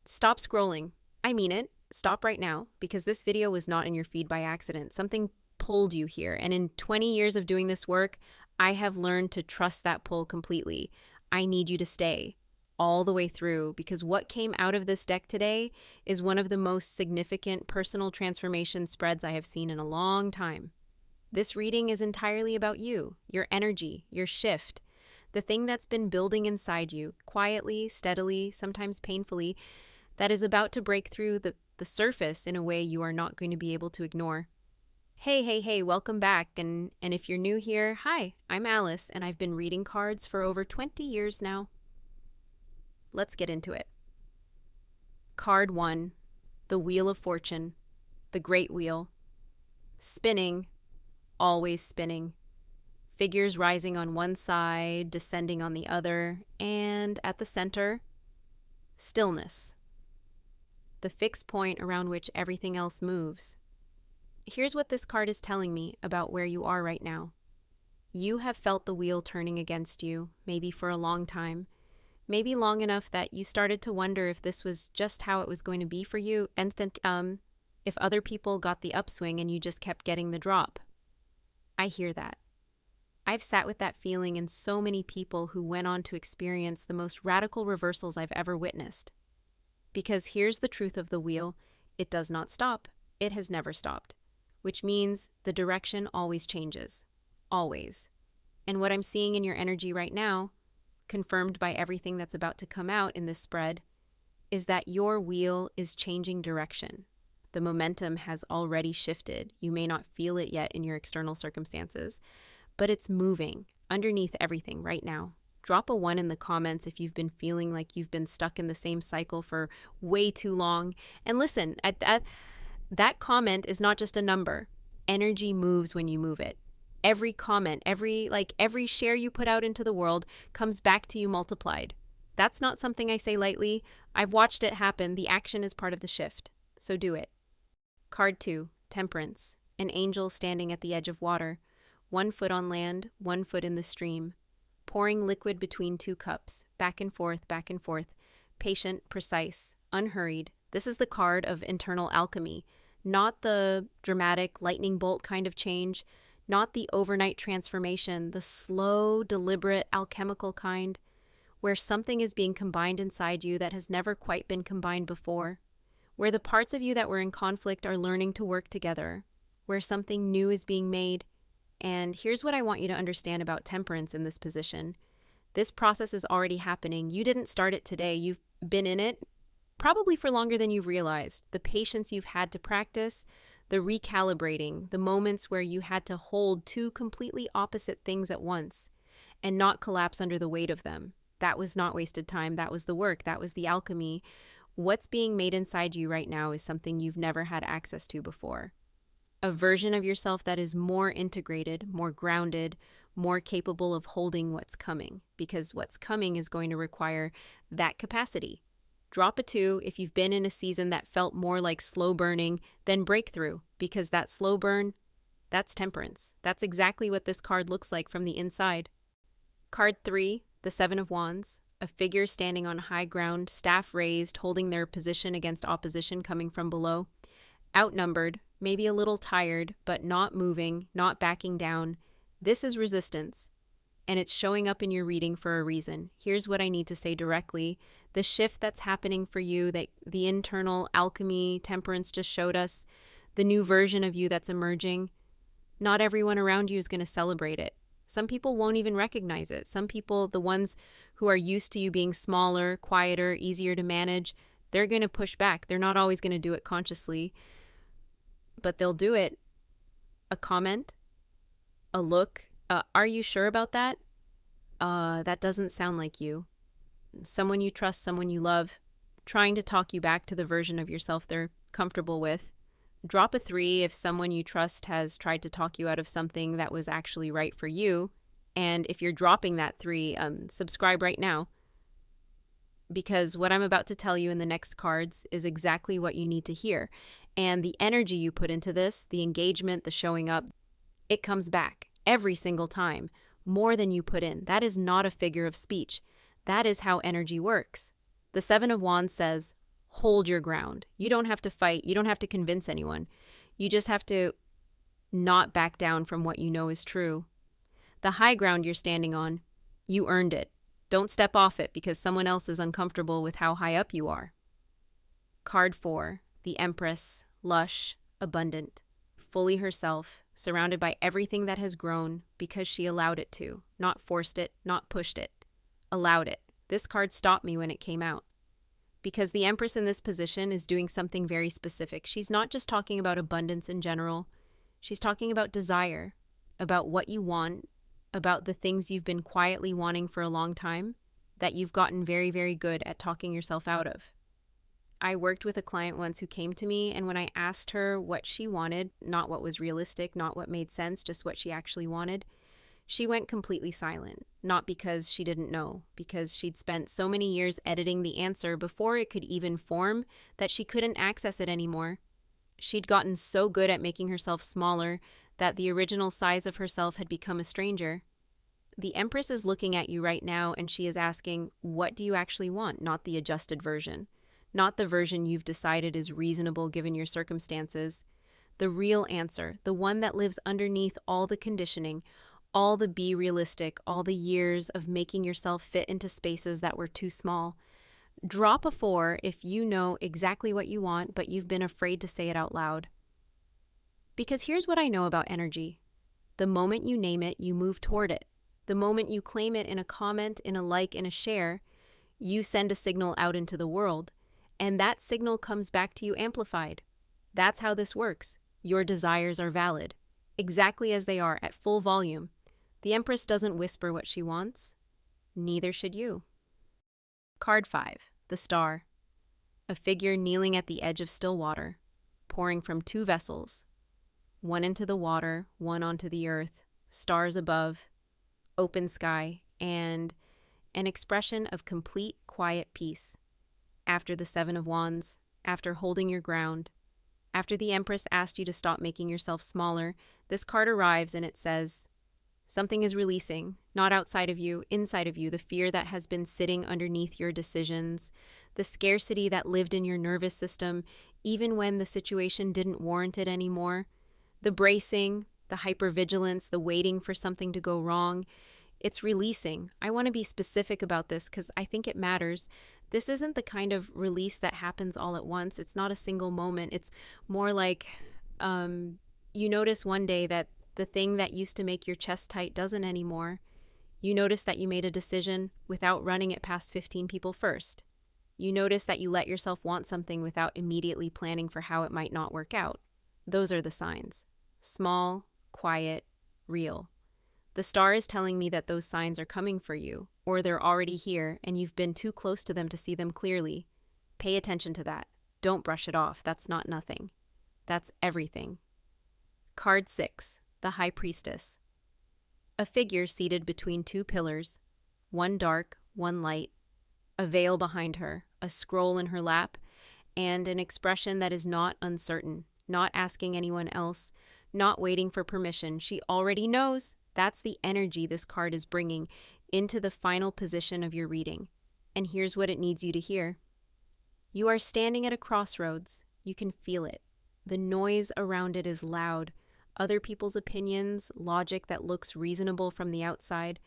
Stop scrolling. I mean it. Stop right now, because this video was not in your feed by accident. Something pulled you here. And in 20 years of doing this work, I have learned to trust that pull completely. I need you to stay all the way through, because what came out of this deck today is one of the most significant personal transformation spreads I have seen in a long time. This reading is entirely about you, your energy, your shift, the thing that's been building inside you, quietly, steadily, sometimes painfully, that is about to break through the surface in a way you are not going to be able to ignore. Hey, welcome back. And if you're new here, hi, I'm Alice, and I've been reading cards for over 20 years now. Let's get into it. Card 1, the Wheel of Fortune, the Great Wheel. Spinning, always spinning. Figures rising on one side, descending on the other, and at the center, stillness. The fixed point around which everything else moves. Here's what this card is telling me about where you are right now. You have felt the wheel turning against you, maybe for a long time, maybe long enough that you started to wonder if this was just how it was going to be for you, and if other people got the upswing and you just kept getting the drop. I hear that. I've sat with that feeling in so many people who went on to experience the most radical reversals I've ever witnessed. Because here's the truth of the wheel: it does not stop. It has never stopped. Which means the direction always changes. Always. And what I'm seeing in your energy right now, confirmed by everything that's about to come out in this spread, is that your wheel is changing direction. The momentum has already shifted. You may not feel it yet in your external circumstances, but it's moving underneath everything right now. Drop a 1 in the comments if you've been feeling like you've been stuck in the same cycle for way too long. And listen, that comment is not just a number. Energy moves when you move it. Every comment, every share you put out into the world comes back to you multiplied. That's not something I say lightly. I've watched it happen. The action is part of the shift. So do it. Card 2, Temperance. An angel standing at the edge of water. 1 foot on land, 1 foot in the stream. Pouring liquid between 2 cups, back and forth, patient, precise, unhurried. This is the card of internal alchemy, not the dramatic lightning bolt kind of change, not the overnight transformation, the slow, deliberate, alchemical kind, where something is being combined inside you that has never quite been combined before, where the parts of you that were in conflict are learning to work together, where something new is being made. And here's what I want you to understand about temperance in this position. This process is already happening. You didn't start it today. You've been in it probably for longer than you've realized. The patience you've had to practice, the recalibrating, the moments where you had to hold 2 completely opposite things at once and not collapse under the weight of them. That was not wasted time. That was the work. That was the alchemy. What's being made inside you right now is something you've never had access to before. A version of yourself that is more integrated, more grounded, more capable of holding what's coming, because what's coming is going to require that capacity. Drop a 2 if you've been in a season that felt more like slow burning than breakthrough, because that slow burn, that's temperance. That's exactly what this card looks like from the inside. Card 3, the 7 of Wands, a figure standing on high ground, staff raised, holding their position against opposition coming from below. Outnumbered, maybe a little tired, but not moving, not backing down. This is resistance, and it's showing up in your reading for a reason. Here's what I need to say directly. The shift that's happening for you, that the internal alchemy, temperance just showed us, the new version of you that's emerging, not everyone around you is going to celebrate it. Some people won't even recognize it. Some people, the ones who are used to you being smaller, quieter, easier to manage, they're going to push back. They're not always going to do it consciously, but they'll do it. A comment, a look, are you sure about that? That doesn't sound like you. Someone you trust, someone you love, trying to talk you back to the version of yourself they're comfortable with. Drop a 3 if someone you trust has tried to talk you out of something that was actually right for you. And if you're dropping that 3, subscribe right now. Because what I'm about to tell you in the next cards is exactly what you need to hear. And the energy you put into this, the engagement, the showing up, it comes back every single time, more than you put in. That is not a figure of speech. That is how energy works. The 7 of Wands says, Hold your ground. You don't have to fight. You don't have to convince anyone. You just have to not back down from what you know is true. The high ground you're standing on, you earned it. Don't step off it because someone else is uncomfortable with how high up you are. Card 4, the Empress, lush, abundant, fully herself, surrounded by everything that has grown because she allowed it to, not forced it, not pushed it. Allowed it. This card stopped me when it came out. Because the Empress in this position is doing something very specific. She's not just talking about abundance in general. She's talking about desire, about what you want, about the things you've been quietly wanting for a long time that you've gotten very, very good at talking yourself out of. I worked with a client once who came to me, and when I asked her what she wanted, not what was realistic, not what made sense, just what she actually wanted, she went completely silent. Not because she didn't know, because she'd spent so many years editing the answer before it could even form that she couldn't access it anymore. She'd gotten so good at making herself smaller that the original size of herself had become a stranger. The Empress is looking at you right now and she is asking, what do you actually want? Not the adjusted version. Not the version you've decided is reasonable given your circumstances. The real answer, the one that lives underneath all the conditioning, all the be realistic, all the years of making yourself fit into spaces that were too small. Drop a 4 if you know exactly what you want, but you've been afraid to say it out loud. Because here's what I know about energy. The moment you name it, you move toward it. The moment you claim it in a comment, in a like, in a share, you send a signal out into the world, and that signal comes back to you amplified. That's how this works. Your desires are valid, exactly as they are, at full volume. The Empress doesn't whisper what she wants. Neither should you. Card 5, the Star. A figure kneeling at the edge of still water, pouring from 2 vessels. One into the water, one onto the earth, stars above, open sky, and an expression of complete, quiet peace. After the 7 of Wands, after holding your ground, after the Empress asked you to stop making yourself smaller, this card arrives and it says, something is releasing, not outside of you, inside of you, the fear that has been sitting underneath your decisions, the scarcity that lived in your nervous system, even when the situation didn't warrant it anymore, the bracing, the hypervigilance, the waiting for something to go wrong. It's releasing. I want to be specific about this because I think it matters. This isn't the kind of release that happens all at once. It's not a single moment. It's more like you notice one day that the thing that used to make your chest tight doesn't anymore. You notice that you made a decision without running it past 15 people first. You notice that you let yourself want something without immediately planning for how it might not work out. Those are the signs. Small, quiet, real. The Star is telling me that those signs are coming for you, or they're already here and you've been too close to them to see them clearly. Pay attention to that. Don't brush it off. That's not nothing. That's everything. Card 6, the High Priestess. A figure seated between 2 pillars, one dark, one light, a veil behind her, a scroll in her lap, and an expression that is not uncertain, not asking anyone else, not waiting for permission. She already knows. That's the energy this card is bringing into the final position of your reading. And here's what it needs you to hear. You are standing at a crossroads. You can feel it. The noise around it is loud. Other people's opinions, logic that looks reasonable from the outside,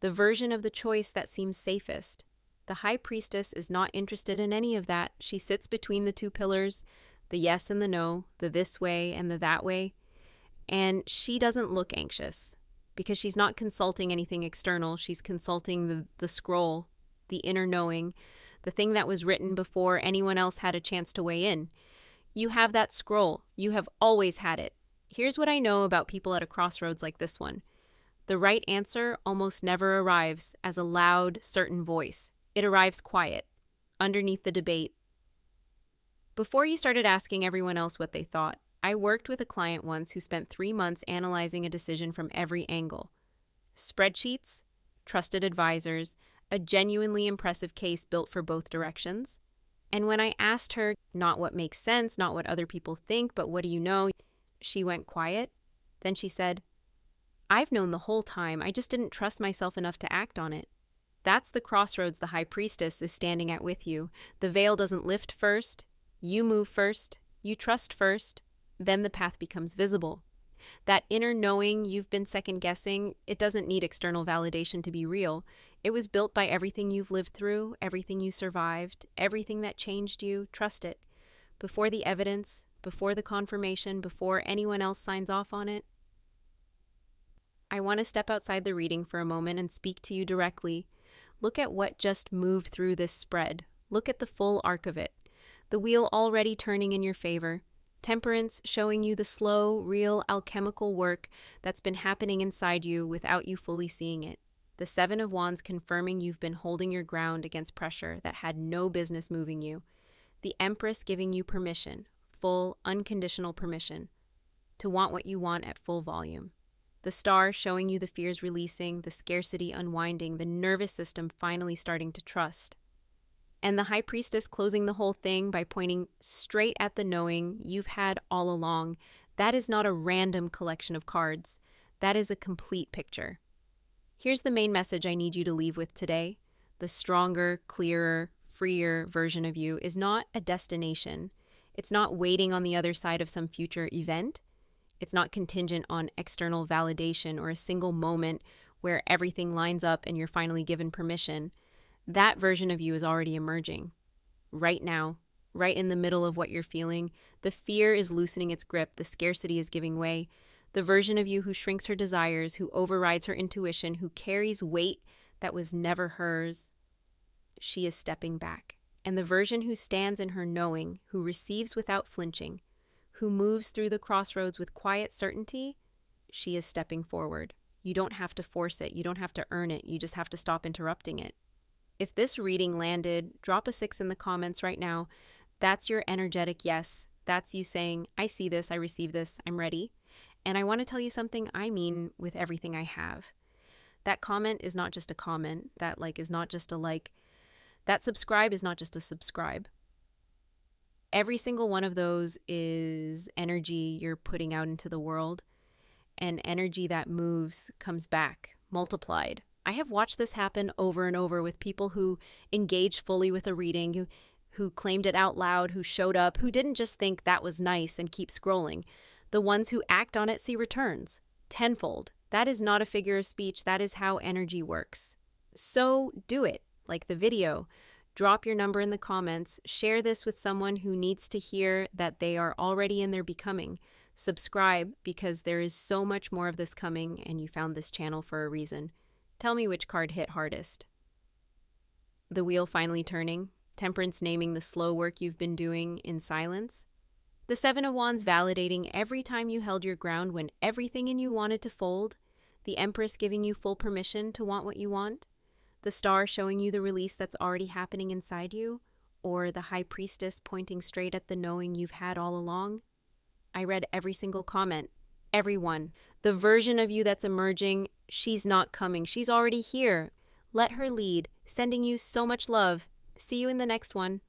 the version of the choice that seems safest. The High Priestess is not interested in any of that. She sits between the 2 pillars, the yes and the no, the this way and the that way, and she doesn't look anxious because she's not consulting anything external. She's consulting the scroll, the inner knowing, the thing that was written before anyone else had a chance to weigh in. You have that scroll. You have always had it. Here's what I know about people at a crossroads like this one. The right answer almost never arrives as a loud, certain voice. It arrives quiet, underneath the debate. Before you started asking everyone else what they thought, I worked with a client once who spent 3 months analyzing a decision from every angle. Spreadsheets, trusted advisors, a genuinely impressive case built for both directions. And when I asked her, not what makes sense, not what other people think, but what do you know, she went quiet. Then she said, I've known the whole time, I just didn't trust myself enough to act on it. That's the crossroads the High Priestess is standing at with you. The veil doesn't lift first, you move first, you trust first, then the path becomes visible. That inner knowing you've been second guessing, it doesn't need external validation to be real. It was built by everything you've lived through, everything you survived, everything that changed you. Trust it. Before the evidence, before the confirmation, before anyone else signs off on it. I want to step outside the reading for a moment and speak to you directly. Look at what just moved through this spread. Look at the full arc of it. The wheel already turning in your favor. Temperance showing you the slow, real alchemical work that's been happening inside you without you fully seeing it. The Seven of Wands confirming you've been holding your ground against pressure that had no business moving you. The Empress giving you permission, full, unconditional permission, to want what you want at full volume. The Star showing you the fears releasing, the scarcity unwinding, the nervous system finally starting to trust. And the High Priestess closing the whole thing by pointing straight at the knowing you've had all along. That is not a random collection of cards. That is a complete picture. Here's the main message I need you to leave with today. The stronger, clearer, freer version of you is not a destination. It's not waiting on the other side of some future event. It's not contingent on external validation or a single moment where everything lines up and you're finally given permission. That version of you is already emerging. Right now, right in the middle of what you're feeling, the fear is loosening its grip, the scarcity is giving way. The version of you who shrinks her desires, who overrides her intuition, who carries weight that was never hers, she is stepping back. And the version who stands in her knowing, who receives without flinching, who moves through the crossroads with quiet certainty, she is stepping forward. You don't have to force it. You don't have to earn it. You just have to stop interrupting it. If this reading landed, drop a 6 in the comments right now. That's your energetic yes. That's you saying, I see this, I receive this, I'm ready. And I want to tell you something I mean with everything I have. That comment is not just a comment. That like is not just a like. That subscribe is not just a subscribe. Every single one of those is energy you're putting out into the world. And energy that moves comes back, multiplied. I have watched this happen over and over with people who engaged fully with a reading, who claimed it out loud, who showed up, who didn't just think that was nice and keep scrolling. The ones who act on it see returns, tenfold. That is not a figure of speech. That is how energy works. So do it, like the video. Drop your number in the comments. Share this with someone who needs to hear that they are already in their becoming. Subscribe because there is so much more of this coming and you found this channel for a reason. Tell me which card hit hardest. The wheel finally turning, Temperance naming the slow work you've been doing in silence. The Seven of Wands validating every time you held your ground when everything in you wanted to fold. The Empress giving you full permission to want what you want. The Star showing you the release that's already happening inside you. Or the High Priestess pointing straight at the knowing you've had all along. I read every single comment. Everyone. The version of you that's emerging, she's not coming. She's already here. Let her lead, sending you so much love. See you in the next one.